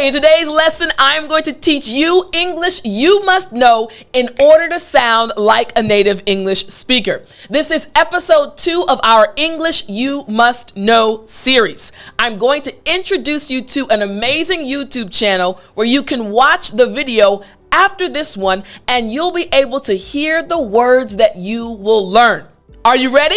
Okay, in today's lesson, I'm going to teach you English you must know in order to sound like a native English speaker. This is episode 2 of our English You Must Know series. I'm going to introduce you to an amazing YouTube channel where you can watch the video after this one and you'll be able to hear the words that you will learn. Are you ready?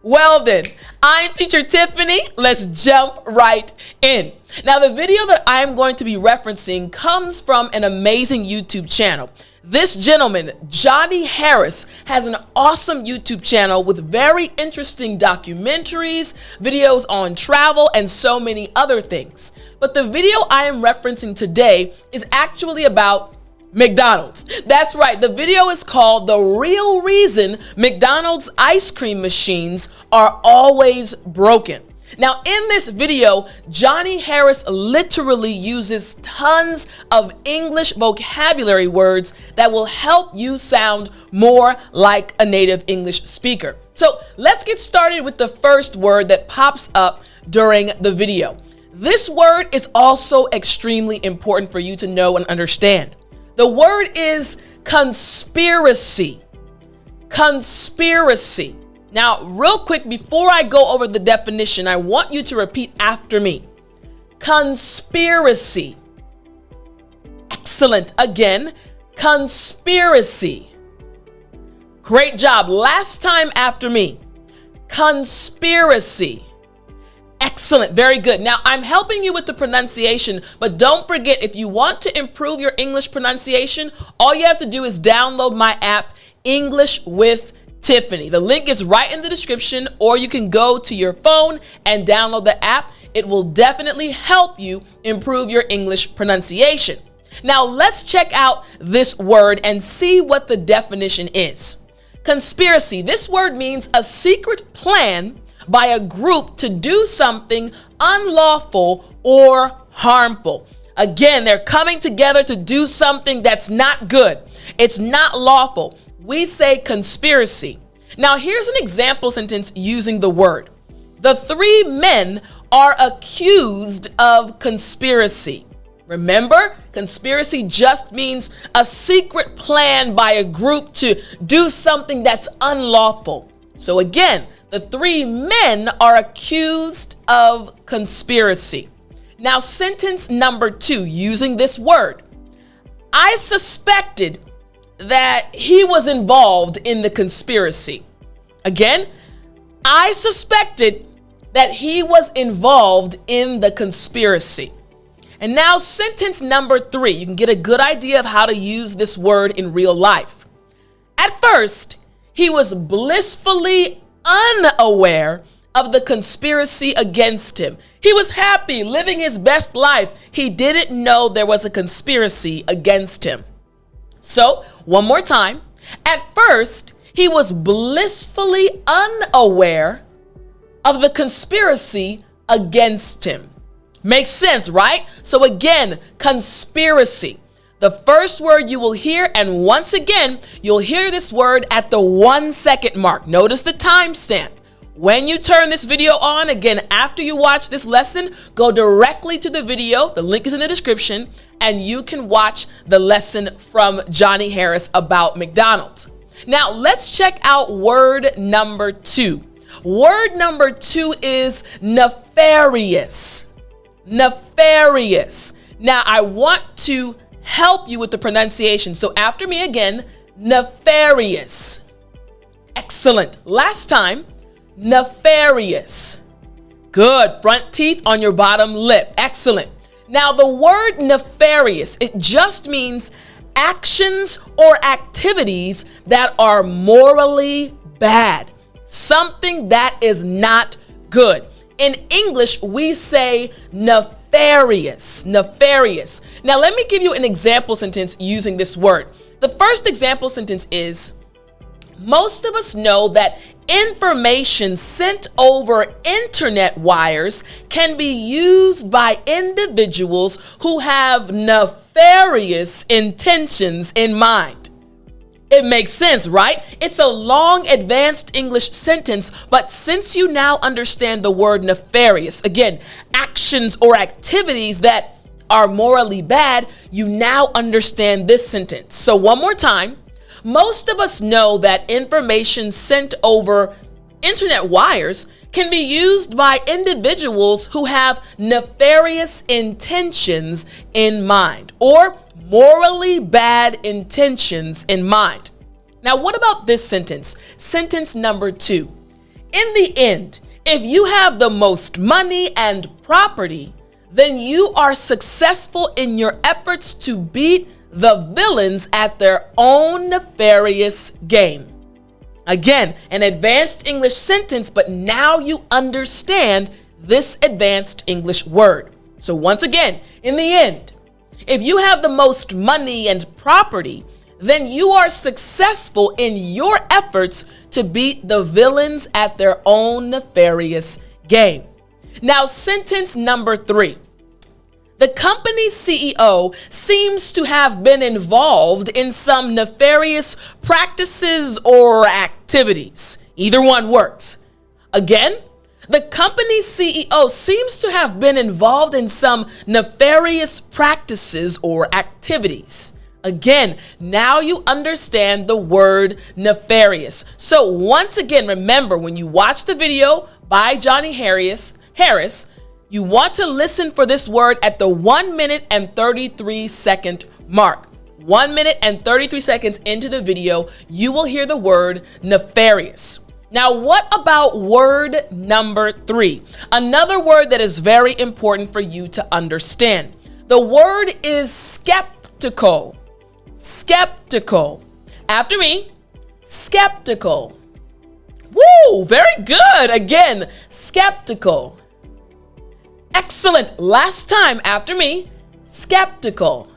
Well then, I'm teacher Tiffany. Let's jump right in. Now, the video that I'm going to be referencing comes from an amazing YouTube channel. This gentleman, Johnny Harris, has an awesome YouTube channel with very interesting documentaries, videos on travel, and so many other things. But the video I am referencing today is actually about McDonald's. That's right. The video is called The Real Reason McDonald's Ice Cream Machines Are Always Broken. Now, in this video, Johnny Harris literally uses tons of English vocabulary words that will help you sound more like a native English speaker. So let's get started with the first word that pops up during the video. This word is also extremely important for you to know and understand. The word is conspiracy. Conspiracy. Now, real quick, before I go over the definition, I want you to repeat after me. Conspiracy. Excellent. Again, conspiracy. Great job. Last time after me. Conspiracy. Excellent. Very good. Now, I'm helping you with the pronunciation, but don't forget, if you want to improve your English pronunciation, all you have to do is download my app, English with Tiffany. The link is right in the description, or you can go to your phone and download the app. It will definitely help you improve your English pronunciation. Now, let's check out this word and see what the definition is. Conspiracy. This word means a secret plan by a group to do something unlawful or harmful. Again, they're coming together to do something that's not good. It's not lawful. We say conspiracy. Now, here's an example sentence using the word. The 3 men are accused of conspiracy. Remember, conspiracy just means a secret plan by a group to do something that's unlawful. So again, the 3 men are accused of conspiracy. Now, sentence number 2, using this word. I suspected that he was involved in the conspiracy. Again, I suspected that he was involved in the conspiracy. And now, sentence number 3, you can get a good idea of how to use this word in real life. At first, he was blissfully unaware of the conspiracy against him. He was happy, living his best life. He didn't know there was a conspiracy against him. So, one more time. At first, he was blissfully unaware of the conspiracy against him. Makes sense, right? So again, conspiracy. The first word you will hear, and once again, you'll hear this word at the 1 second mark. Notice the timestamp. When you turn this video on, again, after you watch this lesson, go directly to the video. The link is in the description, and you can watch the lesson from Johnny Harris about McDonald's. Now, let's check out word number 2. Word number 2 is nefarious. Nefarious. Now, I want to help you with the pronunciation. So after me again, nefarious. Excellent. Last time, nefarious. Good. Front teeth on your bottom lip. Excellent. Now, the word nefarious, it just means actions or activities that are morally bad. Something that is not good. In English, we say nefarious. Nefarious. Now, let me give you an example sentence using this word. The first example sentence is, most of us know that information sent over internet wires can be used by individuals who have nefarious intentions in mind. It makes sense, right? It's a long, advanced English sentence, but since you now understand the word nefarious, again, actions or activities that are morally bad, you now understand this sentence. So one more time. Most of us know that information sent over internet wires can be used by individuals who have nefarious intentions in mind, or morally bad intentions in mind. Now, what about this sentence? Sentence number 2. In the end, if you have the most money and property, then you are successful in your efforts to beat the villains at their own nefarious game. Again, an advanced English sentence, but now you understand this advanced English word. So once again, in the end, if you have the most money and property, then you are successful in your efforts to beat the villains at their own nefarious game. Now, sentence number 3. The company's CEO seems to have been involved in some nefarious practices or activities. Either one works. Again, the company's CEO seems to have been involved in some nefarious practices or activities. Again, now you understand the word nefarious. So once again, remember, when you watch the video by Johnny Harris, you want to listen for this word at the 1 minute and 33 second mark. 1 minute and 33 seconds into the video, you will hear the word nefarious. Now, what about word number 3? Another word that is very important for you to understand. The word is skeptical. Skeptical. After me, skeptical. Woo, very good. Again, skeptical. Excellent. Last time after me, skeptical.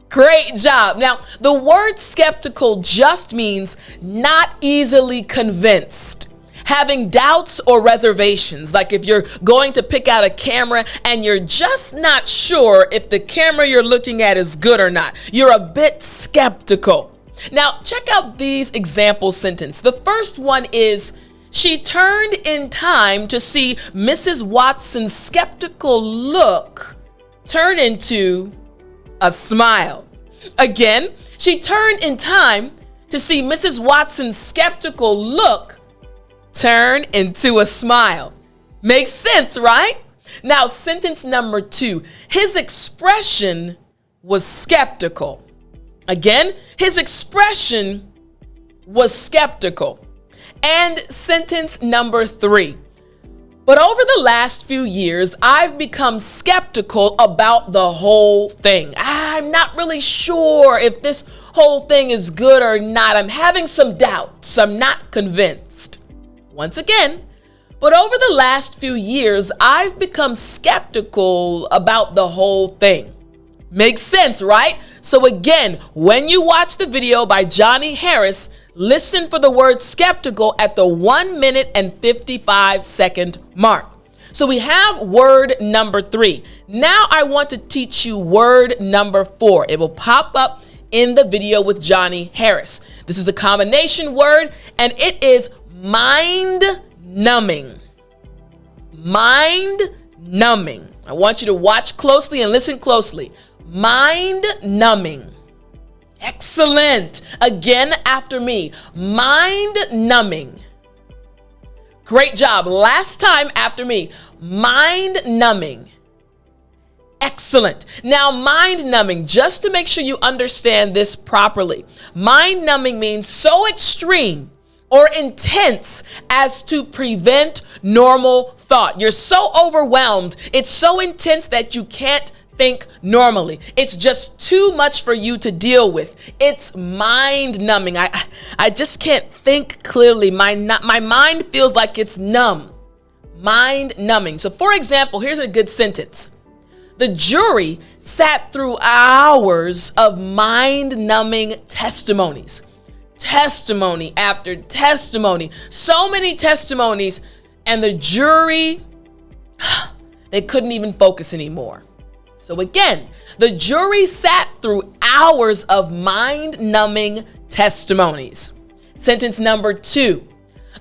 Great job. Now, the word skeptical just means not easily convinced, having doubts or reservations. Like if you're going to pick out a camera and you're just not sure if the camera you're looking at is good or not. You're a bit skeptical. Now, check out these example sentences. The first one is, she turned in time to see Mrs. Watson's skeptical look turn into a smile. Again, she turned in time to see Mrs. Watson's skeptical look turn into a smile. Makes sense, right? Now, sentence number 2. His expression was skeptical. Again, his expression was skeptical. And sentence number 3. But over the last few years, I've become skeptical about the whole thing. I'm not really sure if this whole thing is good or not. I'm having some doubts. I'm not convinced. Once again, but over the last few years, I've become skeptical about the whole thing. Makes sense, right? So again, when you watch the video by Johnny Harris, listen for the word skeptical at the 1 minute and 55 second mark. So we have word number 3. Now I want to teach you word number 4. It will pop up in the video with Johnny Harris. This is a combination word, and it is mind numbing. Mind numbing. I want you to watch closely and listen closely. Mind numbing. Excellent. Again after me. Mind numbing. Great job. Last time after me. Mind numbing. Excellent. Now, mind numbing, just to make sure you understand this properly. Mind numbing means so extreme or intense as to prevent normal thought. You're so overwhelmed. It's so intense that you can't think normally. It's just too much for you to deal with. It's mind numbing. I just can't think clearly. My mind feels like it's numb. Mind numbing. So for example, here's a good sentence. The jury sat through hours of mind numbing testimonies. Testimony after testimony. So many testimonies, and the jury, they couldn't even focus anymore. So again, the jury sat through hours of mind-numbing testimonies. Sentence number 2.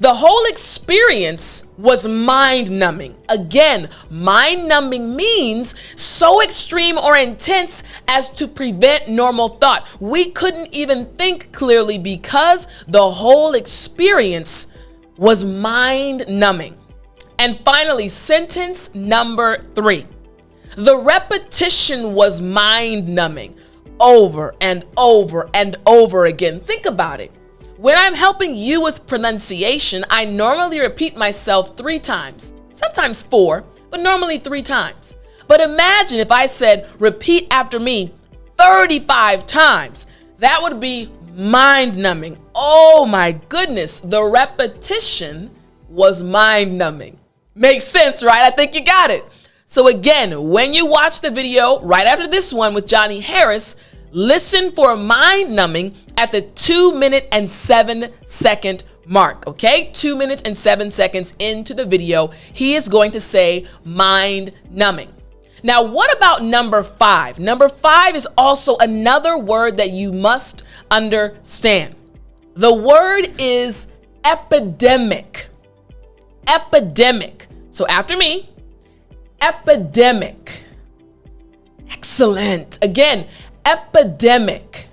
The whole experience was mind-numbing. Again, mind-numbing means so extreme or intense as to prevent normal thought. We couldn't even think clearly because the whole experience was mind-numbing. And finally, sentence number 3. The repetition was mind-numbing, over and over and over again. Think about it. When I'm helping you with pronunciation, I normally repeat myself 3 times, sometimes 4, but normally 3 times. But imagine if I said, repeat after me 35 times. That would be mind-numbing. Oh my goodness, the repetition was mind-numbing. Makes sense, right? I think you got it. So again, when you watch the video right after this one with Johnny Harris, listen for mind-numbing at the 2-minute and 7-second mark, okay? 2 minutes and 7 seconds into the video, he is going to say mind-numbing. Now, what about number 5? Number 5 is also another word that you must understand. The word is epidemic. Epidemic. So after me, epidemic. Excellent. Again, epidemic.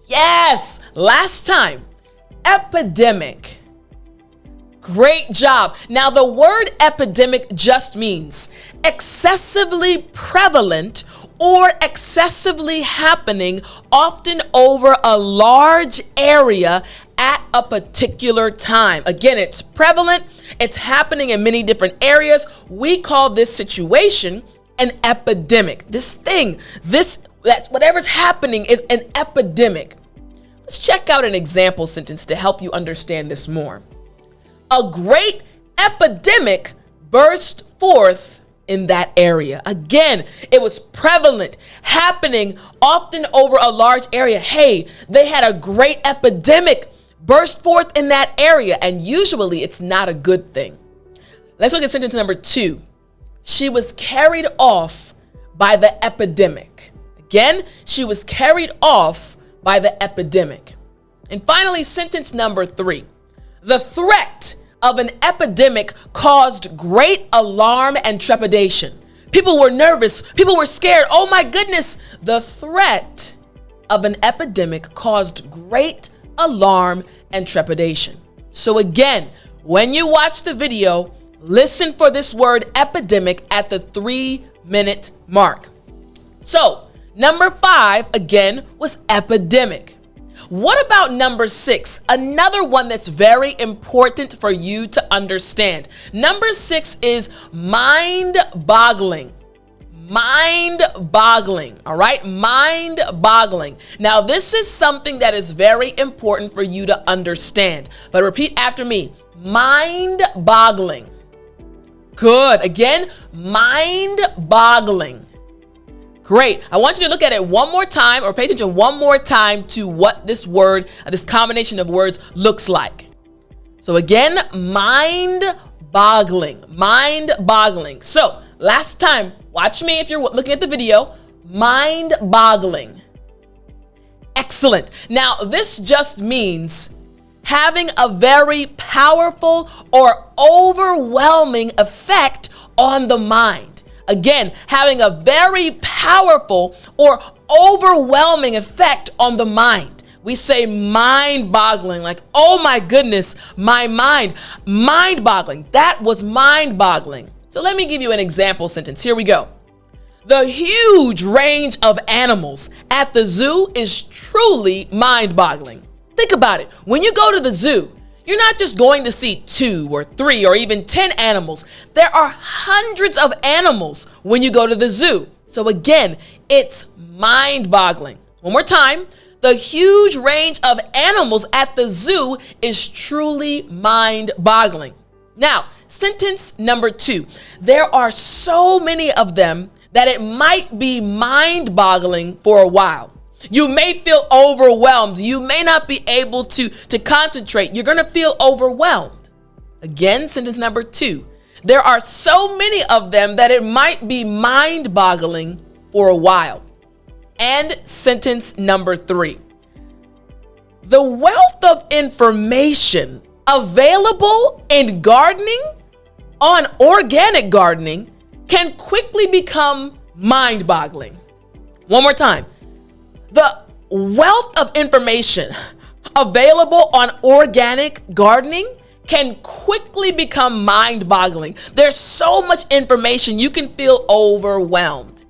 Yes, last time, epidemic. Great job. Now, the word epidemic just means excessively prevalent or excessively happening, often over a large area at a particular time. Again, it's prevalent, it's happening in many different areas. We call this situation an epidemic. Whatever's happening is an epidemic. Let's check out an example sentence to help you understand this more. A great epidemic burst forth in that area. Again, it was prevalent, happening often over a large area. Hey, they had a great epidemic burst forth in that area, and usually it's not a good thing. Let's look at sentence number 2. She was carried off by the epidemic. Again, she was carried off by the epidemic. And finally, sentence number 3. The threat of an epidemic caused great alarm and trepidation. People were nervous. People were scared. Oh my goodness. The threat of an epidemic caused great alarm and trepidation. So again, when you watch the video, listen for this word epidemic at the 3-minute mark. So number 5, again, was epidemic. What about number 6? Another one that's very important for you to understand. Number 6 is mind-boggling. Mind-boggling, all right? Mind-boggling. Now, this is something that is very important for you to understand. But repeat after me. Mind-boggling. Good. Again, mind-boggling. Great. I want you to look at it one more time, or pay attention one more time to what this word, this combination of words looks like. So again, mind-boggling, mind-boggling. So last time, watch me if you're looking at the video, mind-boggling. Excellent. Now this just means having a very powerful or overwhelming effect on the mind. Again, having a very powerful or overwhelming effect on the mind. We say mind-boggling, like, oh my goodness, my mind, mind-boggling. That was mind-boggling. So let me give you an example sentence. Here we go. The huge range of animals at the zoo is truly mind-boggling. Think about it. When you go to the zoo, you're not just going to see 2 or 3 or even 10 animals. There are hundreds of animals when you go to the zoo. So again, it's mind-boggling. One more time. The huge range of animals at the zoo is truly mind-boggling. Now, sentence number 2. There are so many of them that it might be mind-boggling for a while. You may feel overwhelmed. You may not be able to concentrate. You're going to feel overwhelmed. Again, sentence number 2. There are so many of them that it might be mind-boggling for a while. And sentence number 3. The wealth of information available in gardening, on organic gardening, can quickly become mind-boggling. One more time. The wealth of information available on organic gardening can quickly become mind-boggling. There's so much information you can feel overwhelmed.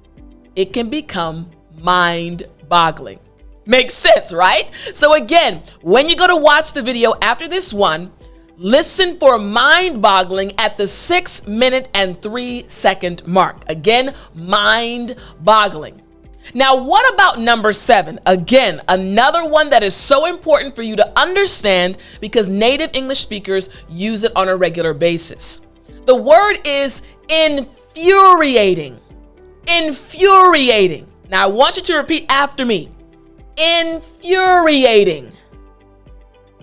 It can become mind-boggling. Makes sense, right? So again, when you go to watch the video after this one, listen for mind-boggling at the 6 minute and 3 second mark. Again, mind-boggling. Now, what about number 7? Again, another one that is so important for you to understand because native English speakers use it on a regular basis. The word is infuriating. Infuriating. Now, I want you to repeat after me. Infuriating.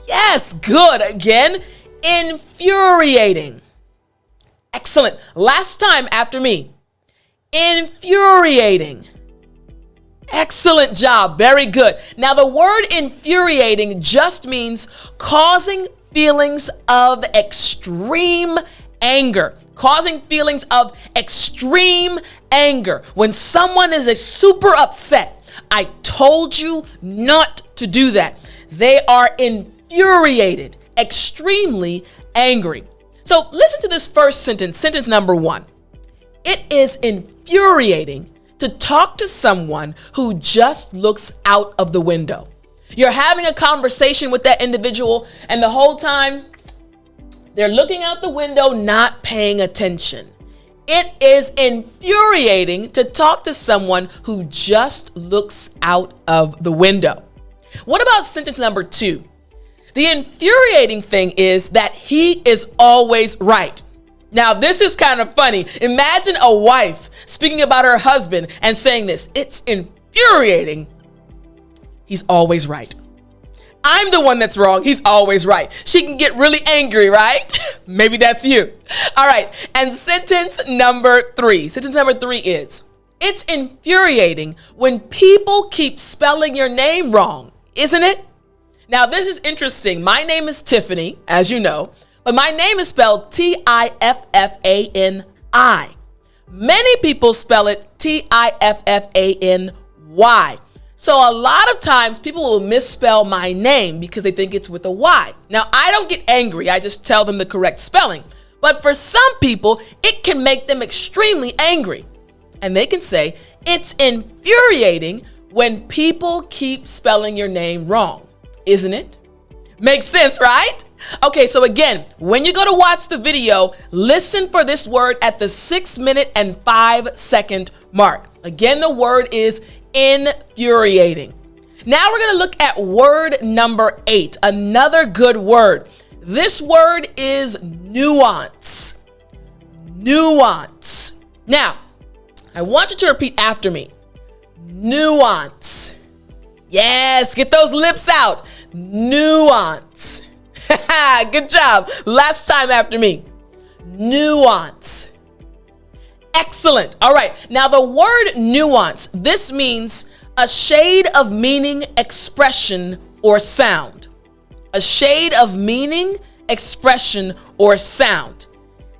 Yes, good. Again, infuriating. Excellent. Last time after me. Infuriating. Excellent job. Very good. Now, the word infuriating just means causing feelings of extreme anger. Causing feelings of extreme anger. When someone is super upset, I told you not to do that. They are infuriated, extremely angry. So listen to this first sentence, sentence number 1. It is infuriating to talk to someone who just looks out of the window. You're having a conversation with that individual, and the whole time they're looking out the window, not paying attention. It is infuriating to talk to someone who just looks out of the window. What about sentence number 2? The infuriating thing is that he is always right. Now, this is kind of funny. Imagine a wife speaking about her husband and saying this. It's infuriating. He's always right. I'm the one that's wrong. He's always right. She can get really angry, right? Maybe that's you. All right. And sentence number 3. Sentence number 3 is, it's infuriating when people keep spelling your name wrong, isn't it? Now, this is interesting. My name is Tiffani, as you know, but my name is spelled Tiffani. Many people spell it Tiffany. So a lot of times people will misspell my name because they think it's with a Y. Now, I don't get angry. I just tell them the correct spelling. But for some people, it can make them extremely angry. And they can say, it's infuriating when people keep spelling your name wrong, isn't it? Makes sense, right? Okay, so again, when you go to watch the video, listen for this word at the 6 minute and 5 second mark. Again, the word is infuriating. Now we're going to look at word number 8, another good word. This word is nuance. Nuance. Now, I want you to repeat after me. Nuance. Yes, get those lips out. Nuance. Good job. Last time after me. Nuance. Excellent. All right. Now the word nuance, this means a shade of meaning, expression, or sound. A shade of meaning, expression, or sound.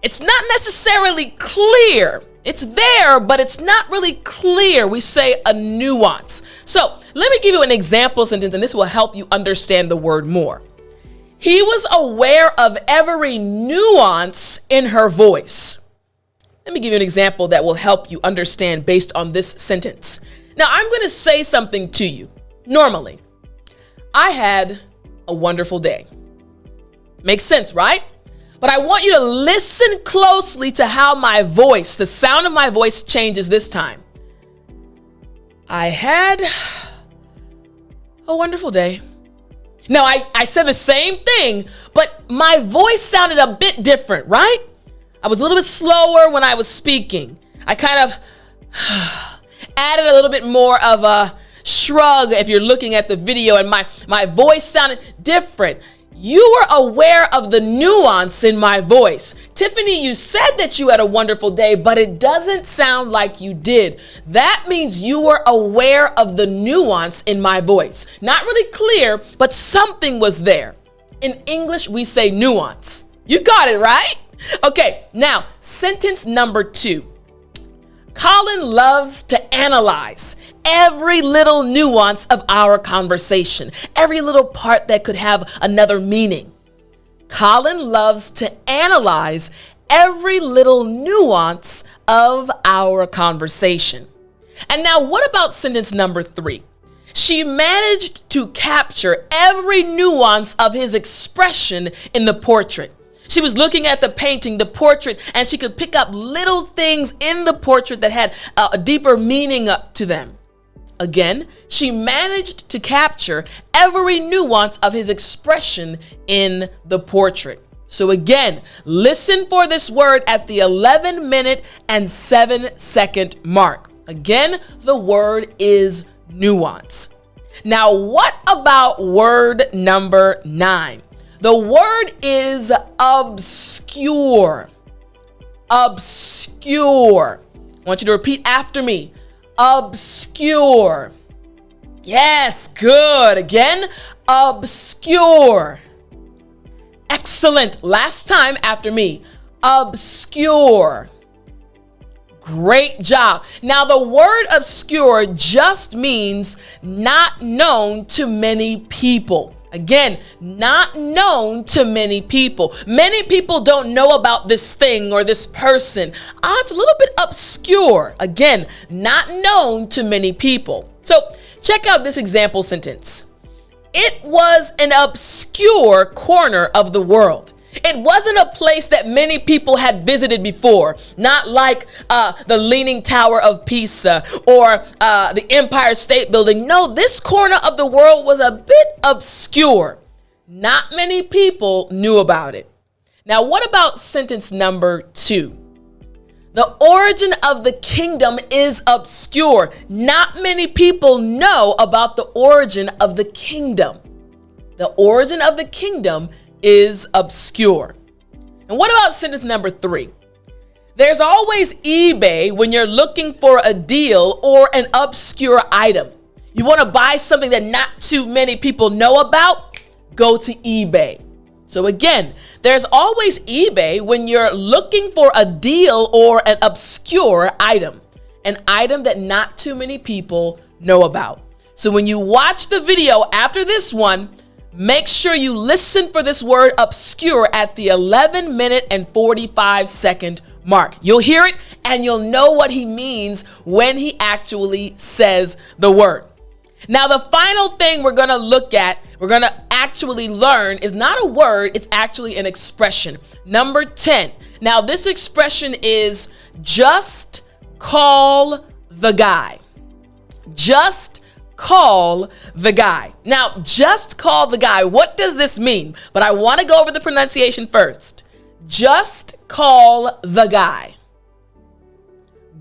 It's not necessarily clear. It's there, but it's not really clear. We say a nuance. So let me give you an example sentence, and this will help you understand the word more. He was aware of every nuance in her voice. Let me give you an example that will help you understand based on this sentence. Now, I'm going to say something to you. Normally, I had a wonderful day. Makes sense, right? But I want you to listen closely to how my voice, the sound of my voice changes this time. I had a wonderful day. Now, I said the same thing, but my voice sounded a bit different, right? I was a little bit slower when I was speaking. I kind of added a little bit more of a shrug if you're looking at the video, and my voice sounded different. You were aware of the nuance in my voice. Tiffani, you said that you had a wonderful day, but it doesn't sound like you did. That means you were aware of the nuance in my voice. Not really clear, but something was there. In English, we say nuance. You got it, right? Okay, now, sentence number 2. Colin loves to analyze every little nuance of our conversation, every little part that could have another meaning. Colin loves to analyze every little nuance of our conversation. And now, what about sentence number 3? She managed to capture every nuance of his expression in the portrait. She was looking at the painting, the portrait, and she could pick up little things in the portrait that had a deeper meaning to them. Again, she managed to capture every nuance of his expression in the portrait. So again, listen for this word at the 11-minute and 7-second mark. Again, the word is nuance. Now, what about word number 9? The word is obscure. Obscure. I want you to repeat after me. Obscure. Yes, good. Again, obscure. Excellent. Last time after me. Obscure. Great job. Now, the word obscure just means not known to many people. Again, not known to many people. Many people don't know about this thing or this person. It's a little bit obscure. Again, not known to many people. So check out this example sentence. It was an obscure corner of the world. It wasn't a place that many people had visited before, not like the Leaning Tower of Pisa or the Empire State Building. No, this corner of the world was a bit obscure. Not many people knew about it. Now, what about sentence number 2? The origin of the kingdom is obscure. Not many people know about the origin of the kingdom. The origin of the kingdom is obscure. And what about sentence number 3? There's always eBay when you're looking for a deal or an obscure item. You want to buy something that not too many people know about? Go to eBay. So again, there's always eBay when you're looking for a deal or an obscure item, an item that not too many people know about. So when you watch the video after this one, make sure you listen for this word obscure at the 11-minute and 45-second mark. You'll hear it and you'll know what he means when he actually says the word. Now, the final thing we're going to look at, we're going to actually learn is not a word, it's actually an expression. Number 10. Now, this expression is just call the guy. Just call the guy. Now, just call the guy. What does this mean? But I want to go over the pronunciation first. Just call the guy.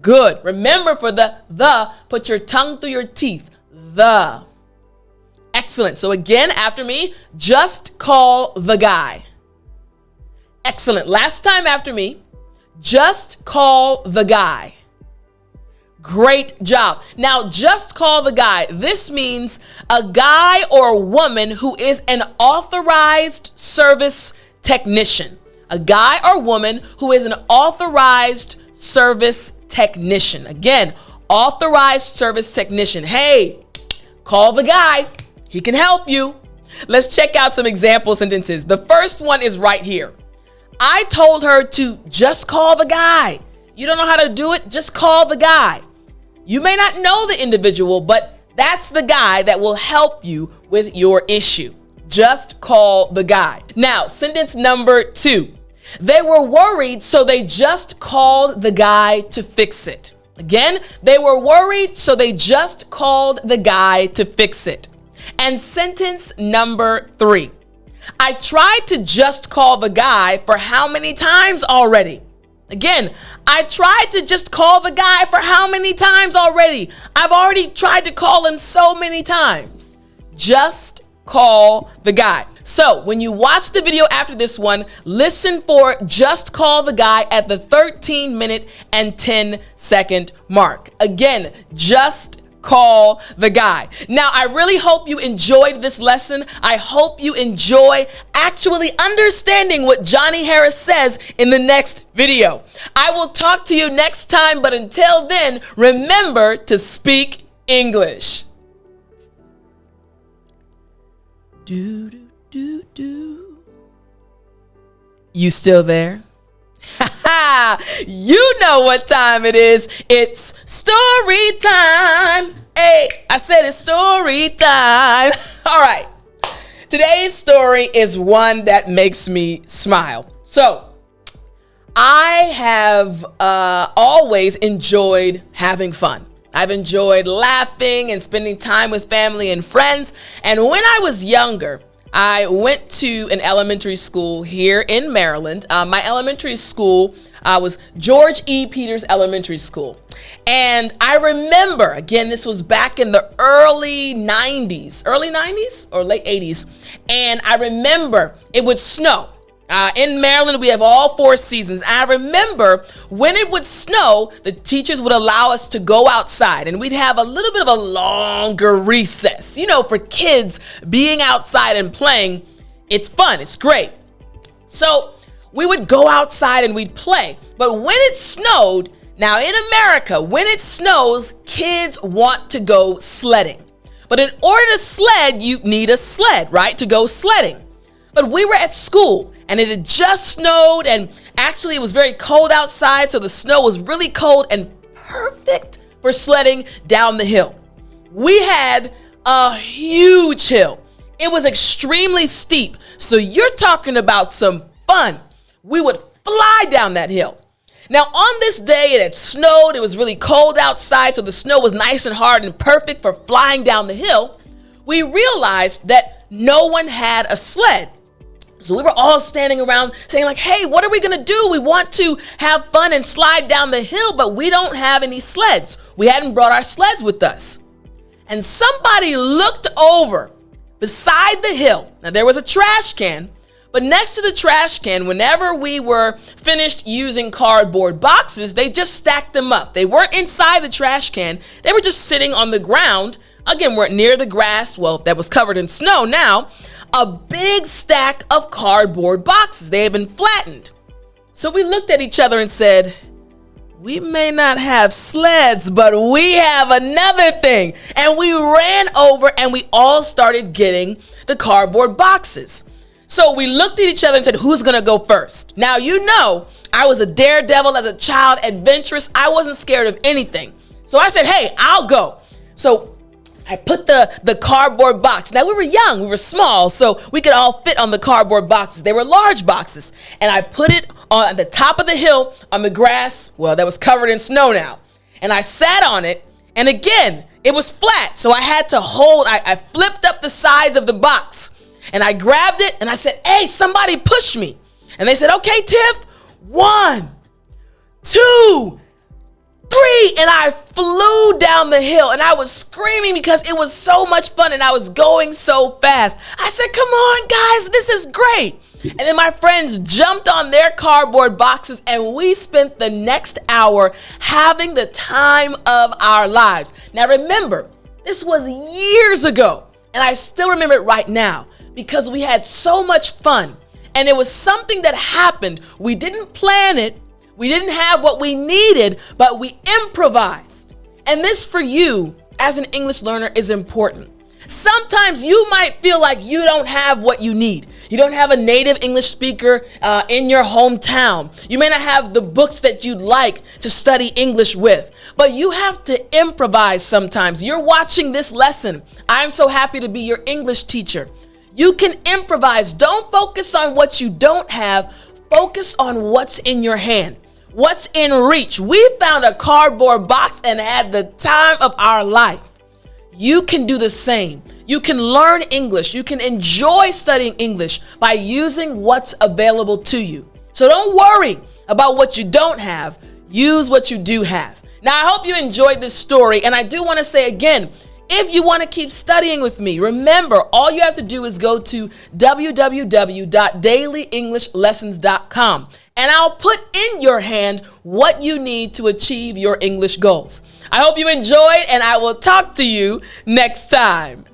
Good. Remember, for the, put your tongue through your teeth. The. Excellent. So again, after me, just call the guy. Excellent. Last time after me, just call the guy. Great job. Now, just call the guy. This means a guy or woman who is an authorized service technician. A guy or woman who is an authorized service technician. Again, authorized service technician. Hey, call the guy. He can help you. Let's check out some example sentences. The first one is right here. I told her to just call the guy. You don't know how to do it? Just call the guy. You may not know the individual, but that's the guy that will help you with your issue. Just call the guy. Now, sentence number 2. They were worried, so they just called the guy to fix it. Again, they were worried, so they just called the guy to fix it. And sentence number 3. I tried to just call the guy for how many times already? Again, I tried to just call the guy for how many times already? I've already tried to call him so many times. Just call the guy. So when you watch the video after this one, listen for just call the guy at the 13-minute and 10-second mark. Again, just call the guy. Now, I really hope you enjoyed this lesson. I hope you enjoy actually understanding what Johnny Harris says in the next video. I will talk to you next time, but until then, remember to speak English. Do, do, do, do. You still there? You know what time it is. It's story time. Hey, I said it's story time. All right. Today's story is one that makes me smile. So, I have always enjoyed having fun. I've enjoyed laughing and spending time with family and friends. And when I was younger, I went to an elementary school here in Maryland. My elementary school was George E. Peters Elementary School. And I remember, again, this was back in the early 90s or late 80s. And I remember it would snow. In Maryland, we have all 4 seasons. I remember when it would snow, the teachers would allow us to go outside and we'd have a little bit of a longer recess. You know, for kids being outside and playing, it's fun, it's great. So we would go outside and we'd play. But when it snowed, now in America, when it snows, kids want to go sledding. But in order to sled, you need a sled, right? To go sledding. But we were at school and it had just snowed, and actually it was very cold outside, so the snow was really cold and perfect for sledding down the hill. We had a huge hill. It was extremely steep, so you're talking about some fun. We would fly down that hill. Now on this day it had snowed, it was really cold outside, so the snow was nice and hard and perfect for flying down the hill. We realized that no one had a sled. So we were all standing around saying like, hey, what are we going to do? We want to have fun and slide down the hill, but we don't have any sleds. We hadn't brought our sleds with us. And somebody looked over beside the hill. Now there was a trash can, but next to the trash can, whenever we were finished using cardboard boxes, they just stacked them up. They weren't inside the trash can. They were just sitting on the ground. Again, we're near the grass, well, that was covered in snow now. A big stack of cardboard boxes. They had been flattened. So we looked at each other and said, we may not have sleds, but we have another thing. And we ran over and we all started getting the cardboard boxes. So we looked at each other and said, who's going to go first? Now, you know, I was a daredevil as a child, adventurous. I wasn't scared of anything. So I said, hey, I'll go. So I put the cardboard box. Now we were young, we were small, so we could all fit on the cardboard boxes. They were large boxes. And I put it on the top of the hill on the grass, well, that was covered in snow now. And I sat on it, and again, it was flat. So I had to I flipped up the sides of the box. And I grabbed it, and I said, hey, somebody push me. And they said, okay, Tiff, 1, 2, 3, and I flew down the hill and I was screaming because it was so much fun and I was going so fast. I said, come on, guys, this is great. And then my friends jumped on their cardboard boxes and we spent the next hour having the time of our lives. Now remember, this was years ago and I still remember it right now because we had so much fun and it was something that happened. We didn't plan it. We didn't have what we needed, but we improvised. And this for you as an English learner is important. Sometimes you might feel like you don't have what you need. You don't have a native English speaker in your hometown. You may not have the books that you'd like to study English with, but you have to improvise sometimes. You're watching this lesson. I'm so happy to be your English teacher. You can improvise. Don't focus on what you don't have. Focus on what's in your hand. What's in reach? We found a cardboard box and had the time of our life. You can do the same. You can learn English. You can enjoy studying English by using what's available to you. So don't worry about what you don't have. Use what you do have. Now, I hope you enjoyed this story. And I do want to say again, If you want to keep studying with me, remember, all you have to do is go to www.dailyenglishLessons.com, and I'll put in your hand what you need to achieve your English goals. I hope you enjoyed, and I will talk to you next time.